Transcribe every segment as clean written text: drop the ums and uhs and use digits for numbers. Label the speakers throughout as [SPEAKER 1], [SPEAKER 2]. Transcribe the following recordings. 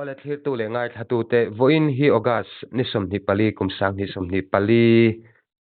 [SPEAKER 1] ole thir tu le ngai thatu te voin hi August ni somni pali kumsang ni somni pali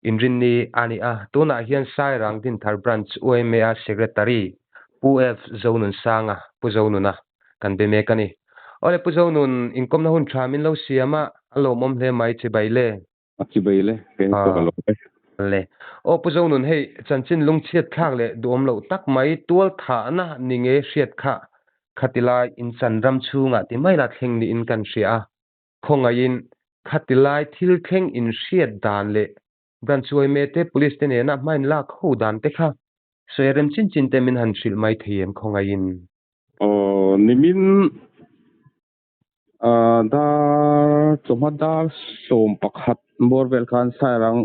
[SPEAKER 1] inrin ni ani a tuna hian sai rang din thar branch OMA secretary pu f zonun sanga pu zonuna kan be me kani ole pu zonun inkom na hun thamin lo siama alo mom hle mai che baile
[SPEAKER 2] ke to kalo
[SPEAKER 1] le o pu zonun hei chanchin lung chiat thang le dom lo tak mai tual tha na ninge hriat kha khatilai in chandram chunga ti mai la thleng ni in kan ria khongain khatilai thil thleng in hriat dan le branchuai me te police te ne na main la kho dan te kha serem chin chin te min han shil mai thiem khongain
[SPEAKER 2] nimin da chomadar som pakhat borvel khan sarang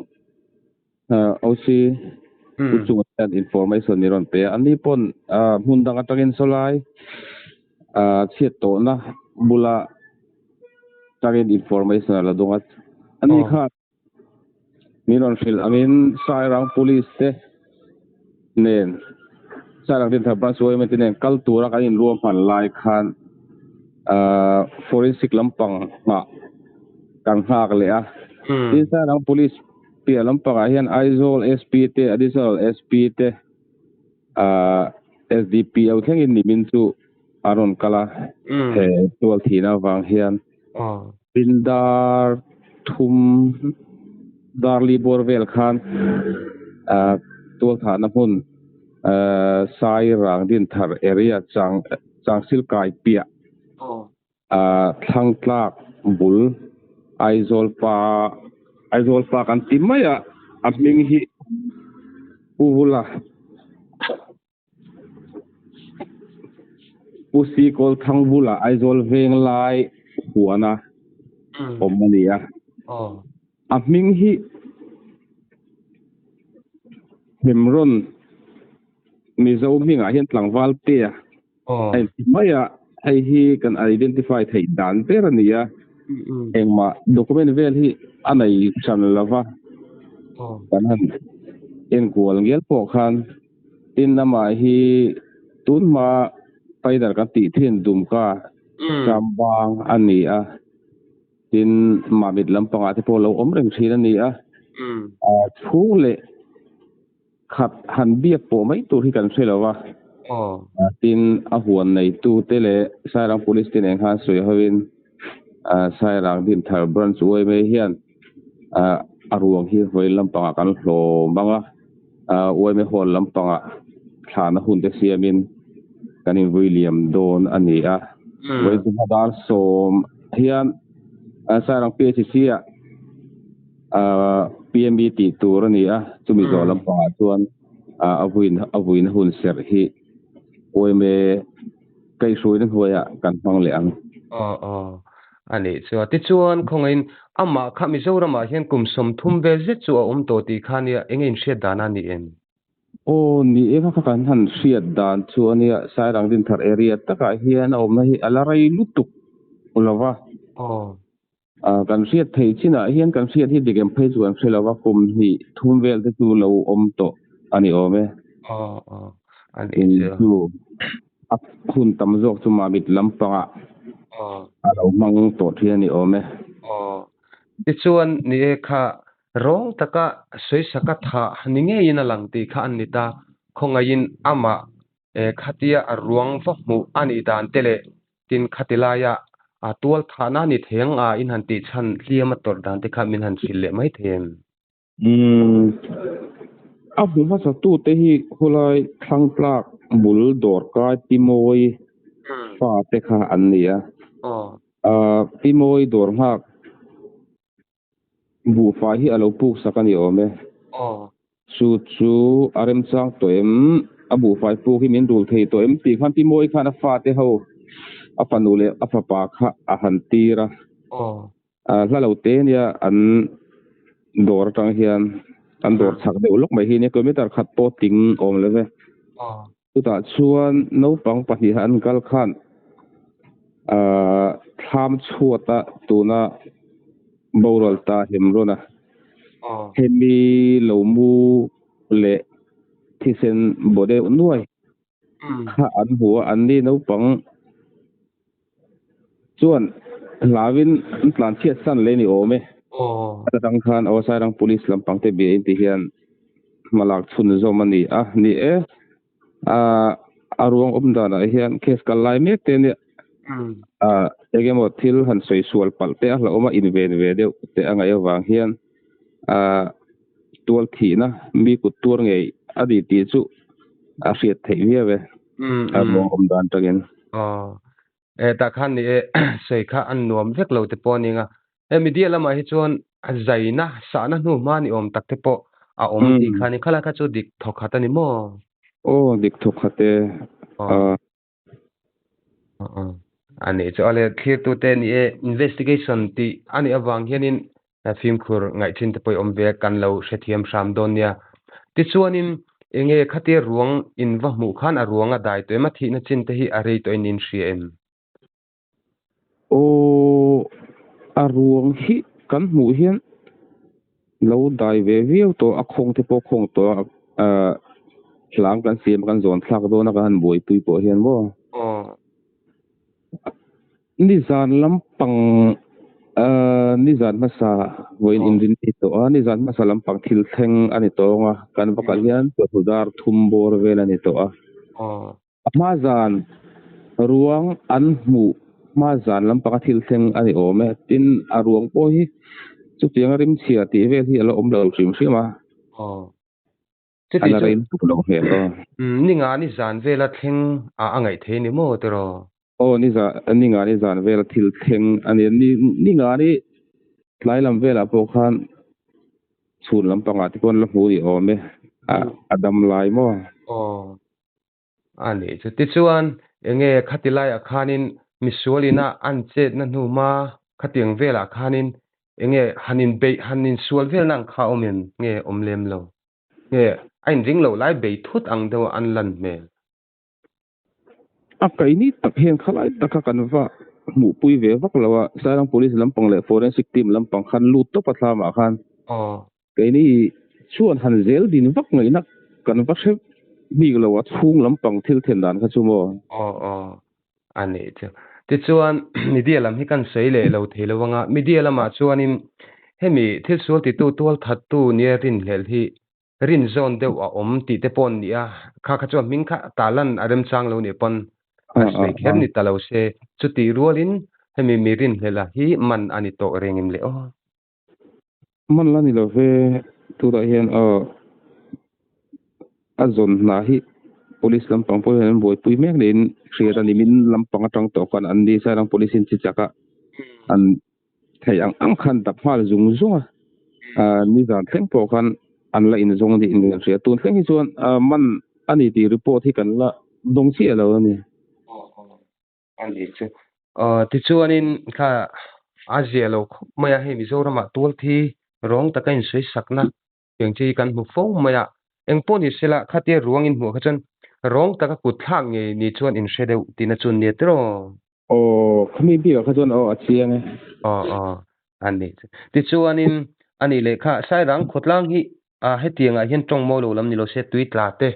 [SPEAKER 2] osi uchuan information ni ron pe ani pon mundang atangin solai chiat to na bula target information la dongat ani kha niron fil amin sarang police te nen sarang din thapra soi metinen kaltura kanin ruam han lai khan forensic lampang ma kang hak le a tin sarang police pia lampang a hian aizol sp te additional sp te sdp au thengin nimin chu aron kala he tual thina wang hian pindar thum darli borvel khan tual thana hun sai rang din thar area changsil kai pia thlang tlak bul aizol pa kan timaya aming hi uhula pusi kol thang bula aizol veng lai huana omania aming hi himron mizo minga hian tlangwal te ai timaya ai hi kan identify thei dan perania engma document vel hi anai chan lava kan han en kual ngel po khan tin nama hi tunma paidar ka ti thin dum ka kambang ani a tin mamit lampanga te polo omreng thina ni a thule khat han biak po mai tur hi kan thelawa tin a huan nei tu tele sarang police tin eng ha soi hawin sairang din thar branch oi me hian aruang hi hoi lampanga kan hlo manga oi me hol lampanga thana hun te siamin kanin William Don ani a wei tu hadar som hian sairang PCC PMB ti tur ani a chumi zo lampanga chuan avuin hun ser hi oi me kai soi den hoya kan hmang le ang
[SPEAKER 1] ani chu ti chuan khongain ama khami zorama hian kumsom thum ve je chu om to ti khania engin hriat dana ni en
[SPEAKER 2] ni eka kan han hriat dan chu ania sairang din thar area taka hian om na hi alarai lutuk ulawa kan hriat thei china hian kan hriat hi digem phei chuan hrilawa kum hi thum vel te chu lo om to ani ome
[SPEAKER 1] ani
[SPEAKER 2] chu khun tam jok chu ma bit lampanga alo mang to thian ni ome
[SPEAKER 1] ti chuan ni kha rong taka soi saka tha ninge ina langti kha anita khongain ama khatia arwang fa mu ani dan tele tin khatilaya tual thana ni theng in han ti chan hliama tor dan te kha min han sile mai them
[SPEAKER 2] bu ma sa tu te hi khulai thlang plak bul dor ka timoi fa te kha an nia timoi dor hak bu fa hi alo puk sakani ome chu arem chang toem abu fai pu hi min dul thei toem ti khan timoi khan fa te ho apanule afapa kha a han tira hlalo te nia an dor tang hian an dor chak de ulok mai hi ne kilometer khat po ting om leve ta chuan no pang pahi han kal khan tham chuata tuna borol ta himrona hemi lomu le thisen bode nuai kha an huwa an ni no pang chuan lavin tlan chiat san le ni ome tang khan o sai rang police lampang te bi ti hian malak chhun zo mani a ni e arwang omdana hian case kal lai mek te ni egemo thil han soi sual pal te a la oma in ve deuh te anga awang hian tual thina mi kut tur ngei adi ti chu a hriat thei ve ve arwang omdan tagin
[SPEAKER 1] ta khan ni sei kha an nuam vek lo te poninga media lama hi chuan zaina sa na nu ma ni om tak te po a om ti khani khala ka chu dik thok khatani mo
[SPEAKER 2] dik thok khate
[SPEAKER 1] ani chu ale clear tu te ni investigation ti ani awang hianin film khur ngai thin te poi om ve kan lo hrethiam sam don nia ti chuanin enge khate ruang in va mu khan a ruanga dai to ema thina chin te hi a rei to in riem
[SPEAKER 2] ruang hi kan mu hian lo dai ve viau to a khong te po khong to hlang kan siam kan zon thlak do na kan boi tui po hian bo ni zan lampang ni zan masa voin injin to ni zan masa lampang thil theng ani to nga kan bakal hian tudar thum bor vel ani to ma zan ruang an mu ma zan lampang thil theng ani ome tin a ruang po hi chu tiang rim chia ti vel hi alo om lo rim sima
[SPEAKER 1] Ana
[SPEAKER 2] rein tu lo he
[SPEAKER 1] ni nga ni zan vela thleng a angai the ni mo tero
[SPEAKER 2] ni nga ni zan vela thil theng ani ni nga ni tlai lam vela po khan chhun lampanga ti kon la hu ri ome adam lai mo
[SPEAKER 1] ani chu ti chuan enge khatilai a khanin misualina an chet na nu ma khatiang vela khanin enge hanin sual vel nang kha omen nge omlem lo nge ain ring lo lai be thut ang do an lan me
[SPEAKER 2] kai ni tak hen khalai taka kan va mu pui ve vak lawa sarang police lampang le forensic team lampang khan lut to patla ma khan kai ni chuan han zel din vak ngai nak kan va se bi lawa thung lampang thil then dan kha chu mo
[SPEAKER 1] ani ti chuan media lam hi kan sei le lo thei lawanga media lama chuanin hemi thil sual ti tu tol that tu nia rin hlel hi rin zone deuh a om ti te pon nia kha chu ming kha talan arem chang lo ni pon sei kher ni talo se chuti rualin hemi mirin hlela hi man ani to rengim le
[SPEAKER 2] man la ni lo ve tu da hian azon na hi police lampang po hian boi pui mek nin hriat ani min lampang atang to kan an di sarang police in chi chaka an thei ang khan tap hmal zung zunga ni zan thleng po khan an la in zong di in hriat tun thleng hi chuan man ani ti report hi kan la dong chi alo ani
[SPEAKER 1] ani chu ti chuanin kha azelo maya he mizorama tol thi rong takain sei sakna pengchi kan mu fo maya engpon hi sela khate ruangin mu khachan rong taka kuthak nge ni chuan in shedeu tina chun ne tro
[SPEAKER 2] khami bi kha chuan achiang
[SPEAKER 1] ani ti chuanin ani le kha sai rang khotlang hi hetianga hian tong mo lo lam ni lo se tuit la te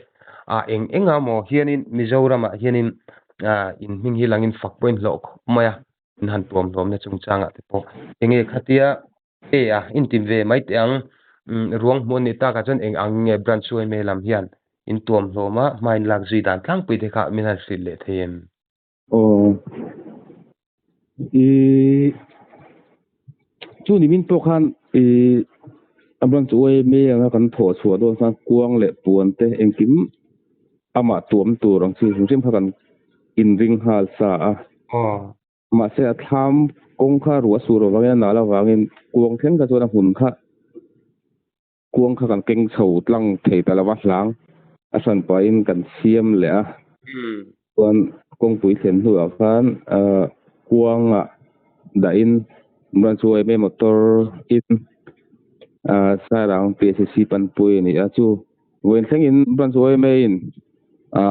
[SPEAKER 1] enga mo hianin mizorama hianin in hing hi langin fak point lo maya in han tuam lom na chung changa te po enge khatia in tim ve mai te ang ruang mon ni ta ka chon eng ang nge branch we me lam hian in tuam hloma main lak zui dan tlang pui te kha minan sil le them
[SPEAKER 2] chu ni min to khan abran chu we me anga kan tho chhuwa do sa kuang le puan te engkim ama tuam tu rang chi sim kha kan in ring hal sa ma se tham kong kha ruwa suro wanga na la wangin kuang theng ka chona hun kha kuang kha kan keng chho tlang thei talawa hlang asan pa in kan siam le tuan kong pui thlen hu a khan kuang da in bran chu me motor in sarang PCC pan pui ni a chu wen theng in bran chu me in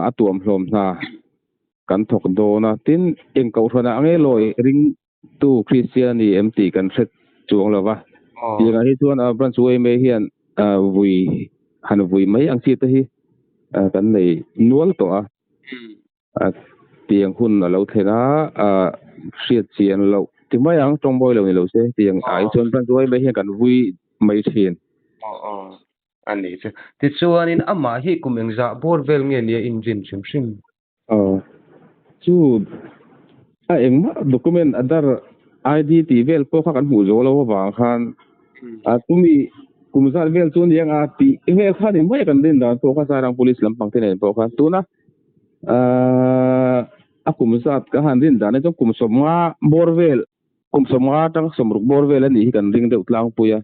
[SPEAKER 2] atuam hlom na kan thok do na tin eng ko thona ange loi ring tu Christian ni MT kan set chuang lawa tinga hi chuan bran chu me hian vui han vui mai ang chi te hi kan nei nual to tiếng hun ở lâu thế đó siết chiến lâu thì mấy anh trong bôi lâu này lâu xe tiếng ai chọn ban rồi mấy hiện cần vui mấy tiền
[SPEAKER 1] anh ấy chứ thì cho nên mà hi cũng mình ra borvel nghe ni engine chim sim
[SPEAKER 2] chú em document adar ID ti vel po kha kan hu zo lo wa khan tumi kumzal vel chun yang ti vel khan ni mai kan din da to kha sarang police lampang te ne po khan tuna kumzat ka han din da ne jong kumsom nga borvel kumsom nga tang somruk borvel ani kan ring de utlang puya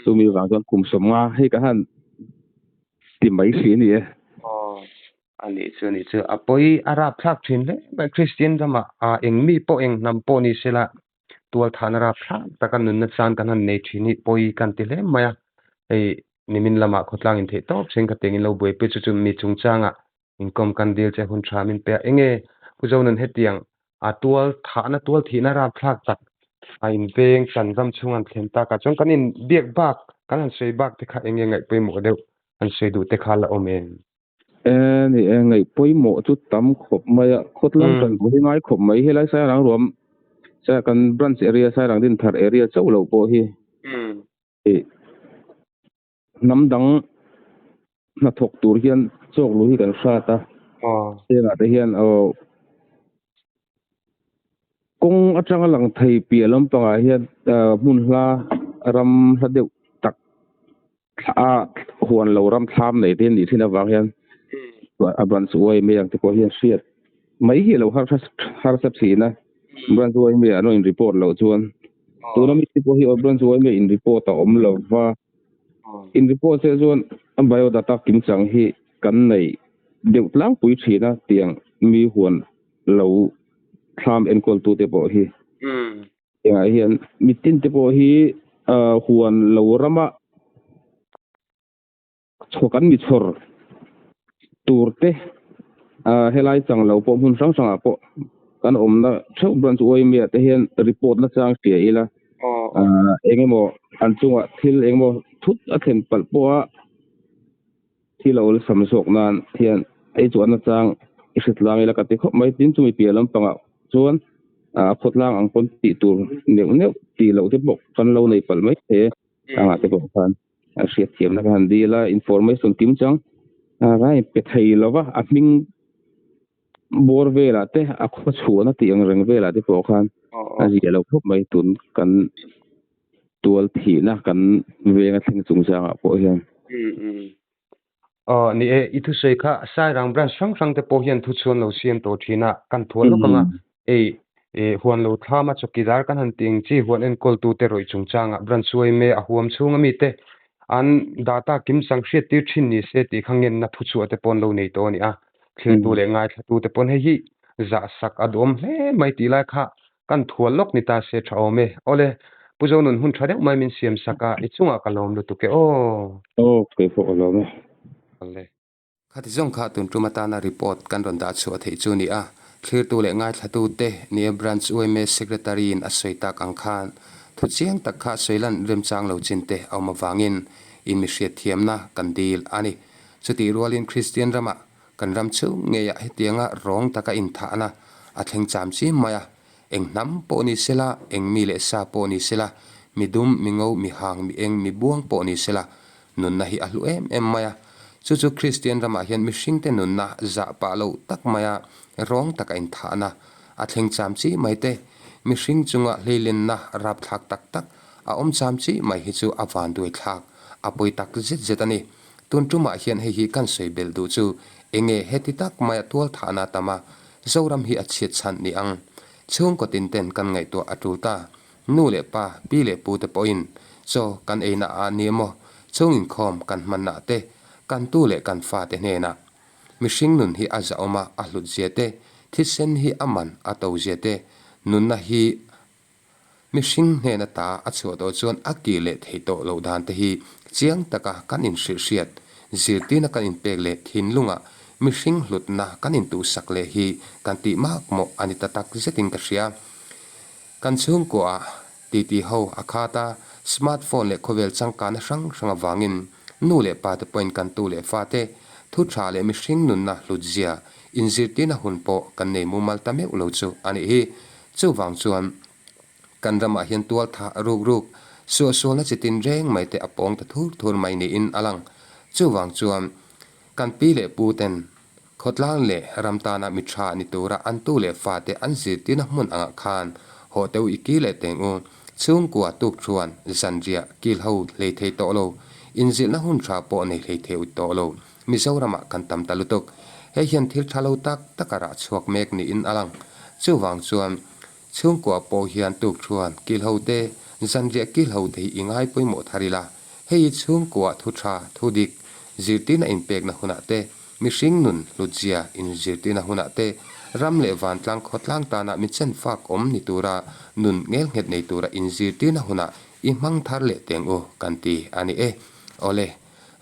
[SPEAKER 2] tumi wang jon kumsom nga he ka han ti mai si ni
[SPEAKER 1] anh ấy chứ apoi Arab thắc trên đấy mà Christian ra mà anh mi po anh nam po ni sila tual thana Arab thắc ta kan nun san kan han nei chini poi kan tile maya ei nimin lama khotlang in the top sing ka tengin lo boi pe chu chu mi chung changa income kan deal che hun thamin pe enge ku nan hetiang tual thana tual thina Arab thak tak in veng san ram chungan thlen ta ka chong kan in biak bak kan han sei bak te kha enge ngai pe mo deu han sei du te kha la omen
[SPEAKER 2] ni ngày poi mo chút tắm khop mai khot lang kan bu ngai khop mai helai sa rang rom sa kan branch area sa rang din thar area chau lo po hi nam dang na thok tur hian chok lu hi kan sa ta te na te hian kong atang lang thei pi lam panga hian mun hla ram hla deuh tak huan lo ram tham nei ten ni thina wang hian ban suai me ang te ko hian siat mai hi lo har sap si na ban suai me ano in report lo chuan tu na mi te ko hi ban suai me in report ta om lo wa in report se chuan biodata kim chang hi kan nei deuh tlang pui thina tiang mi huan lo tham enkol tu te po hi ya hian mitin te po hi huan lo rama chokan mi chor turte helai chang lo po hun sang sang po kan om na thau branch oi mi te hian report na chang tia ila engemo anchunga thil engemo thut a then pal po a thilo samsok nan hian ei chuan na chang isitlang ila ka te khop mai tin chumi pialam panga chuan khotlang ang pon ti tur neu ti lo te bok kan lo nei pal mai the anga te bok khan siat thiam na kan dila information kim chang gai pe thei lova aming bor vela te a kho chuana ti ang reng vela te po khan ji lo khop mai tun kan tual thi na kan venga thing chung changa po hian
[SPEAKER 1] ni itu sei kha sai rang branch sang te po hian thu chuan lo siam to thina kan thol lo kanga huan lo thama chokidar kan han ting chi huan en kol tu te roi chung changa branch suai me a huam chunga mi te an data kim sang hriat tir thin ni se ti khangen na thu chu te pon lo nei to ni thil tu le ngai thatu te pon hi za sak adom hle mai ti lai kha kan thual lok ni ta se thawme ole pujonun hun thadeu mai min siam saka ichunga kalom lu tu ke
[SPEAKER 2] ke po lo me
[SPEAKER 1] le khati jong kha tun tumata na report kan ron da chu thei chu ni clear tu le ngai thatu te ni branch ome secretary in asoita kang khan thu chiang tak kha soilan rem chang lo chin te awma wangin in mi hriat thiamna kan dil ani chuti rualin Christian rama kan ram chu nge ya hetianga rong taka in thana a thleng cham chi maya eng nam po ni sela eng mi le sa po ni sela midum mingo mi hang mi eng mi buang po ni sela nun na hi alu em maya chu Christian rama hian mi hring te nun na za pa lo tak maya rong taka in thana a thleng cham chi mai te mi hring chunga hleilen na rap thak tak tak a om cham chi mai hi chu awan dui thak apoi tak zet ani tun tuma hian hi kan sei bel du chu enge heti tak mai tual thana tama zoram hi achiat chan ni ang chung ko tin ten kan ngai to atulta nu le pa pi le pu te point so kan eina a niemo chung in khom kan manna te kan tu le kan fa te hne na mi hring nun hi aza oma a hlut ziate thisen hi aman a to ziate nun na hi mi hring hne na ta a chu do chuan a ki le thei to lo dan te hi chiang taka kan in hriat zirti na kan in pek le thin lunga mi hring hlut na kan in tu sak le hi kan ti mak mo ani ta tak zeting ka hria kan chung ko a ti ho akhata smartphone le khovel changkan rang rang awangin nu le pa te point kan tu le fa te thu tha le mi hring nun na hlutzia inzir tin a hun po kan nei mu mal ta mek ulo chu ani hi chu wang chuan kan rama hian tual tha ruk so na chitin reng mai te apong ta thur mai ni in alang chu wang chuan kan pi le pu ten khotlang le ramtana mitra ni tura an tu le fa te an zir tin a hmun anga khan ho teu iki le tengu chung kwa tuk thuan zanria kil ho le thei to lo inzil na hun tha po nei thei theu to lo mizorama kan tam talutok he hian thil thalo tak takara chuak mek ni in alang chu wang chuan chung kwa po hian tuk thuan kil ho te zanria kil ho thei ingai poimo tharila hei chung kwa thu tha thu dik zirtina in pek na huna te mihring nun lujia in zirtina huna te ram le van tlang khotlang ta na mi chen fak om ni tura nun ngel nget nei tura in zirtina huna I mang thar le teng o kanti ani e ole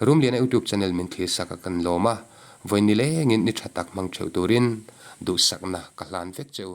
[SPEAKER 1] rum lian YouTube channel min thi saka kan loma voini le ngin ni thatak mang theu turin du sakna kahlan vek cheu